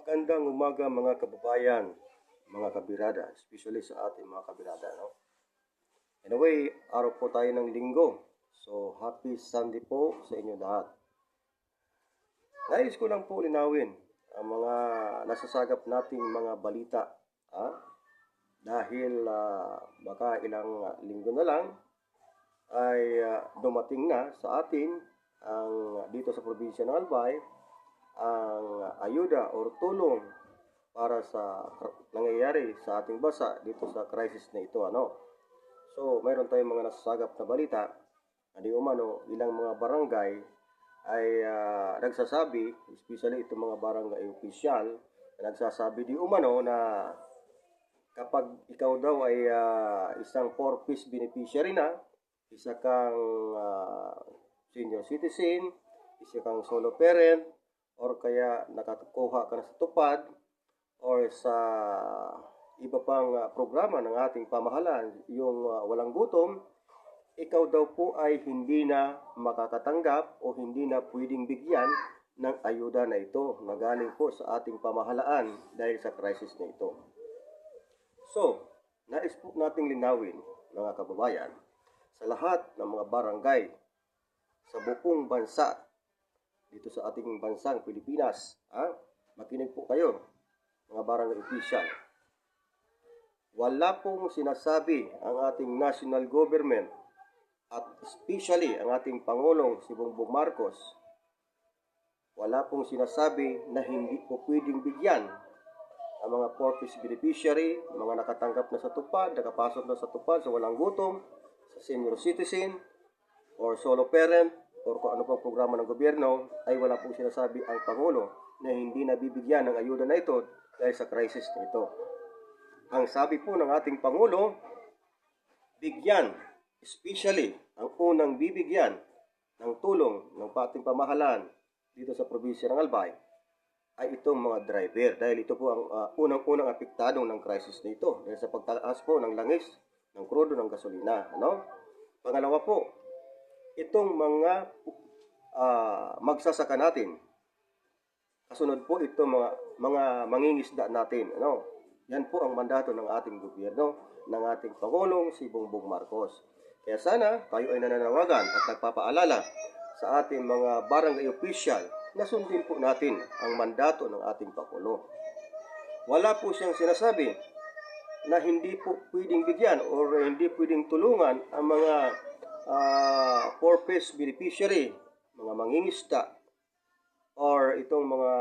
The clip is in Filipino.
Magandang umaga mga kababayan, mga kabirada, especially sa ating mga kabirada. No? Anyway, araw po tayo ng linggo. So, happy Sunday po sa inyo lahat. Nais ko lang po linawin ang mga nasasagap nating mga balita. Dahil baka ilang linggo na lang ay dumating na sa atin ang dito sa probinsya ng Albay ang ayuda o tulong para sa nangyayari sa ating bansa dito sa crisis na ito. So, mayroon tayong mga nasasagap na balita na di umano ilang mga barangay ay nagsasabi, especially itong mga barangay official, nagsasabi di umano na kapag ikaw daw ay isang 4-piece beneficiary na, isa kang senior citizen, isa kang solo parent, or kaya nakakuha ka na sa tupad or sa iba pang programa ng ating pamahalaan, yung walang gutom, ikaw daw po ay hindi na makakatanggap o hindi na pwedeng bigyan ng ayuda na ito na galing po sa ating pamahalaan dahil sa crisis na ito. So, nais po nating linawin, mga kababayan, sa lahat ng mga barangay sa buong bansa dito sa ating bansang Pilipinas. Makinig po kayo, mga barangay official. Wala pong sinasabi ang ating national government at especially ang ating Pangulong si Bongbong Marcos, wala pong sinasabi na hindi po pwedeng bigyan ang mga 4-piece beneficiary, mga nakatanggap na sa tupad, nakapasok na sa tupad sa walang gutom, sa senior citizen, or solo parent, or kung ano pang programa ng gobyerno, ay wala pong sinasabi ang Pangulo na hindi nabibigyan ng ayuda na ito dahil sa crisis na ito. Ang sabi po ng ating Pangulo, bigyan, especially ang unang bibigyan ng tulong ng ating pamahalaan dito sa probinsya ng Albay, ay itong mga driver. Dahil ito po ang unang-unang apektado ng crisis na ito dahil sa pagtaas po ng langis, ng krudo, ng gasolina. Pangalawa po, itong mga magsasaka natin. Kasunod po itong mga mangingisda natin. Yan po ang mandato ng ating gobyerno, ng ating Pangulong si Bongbong Marcos. Kaya sana tayo ay nananawagan at nagpapaalala sa ating mga barangay official na sundin po natin ang mandato ng ating Pangulo. Wala po siyang sinasabi na hindi po pwedeng bigyan o hindi pwedeng tulungan ang mga 4-piece beneficiary, mga mangingisda, or itong mga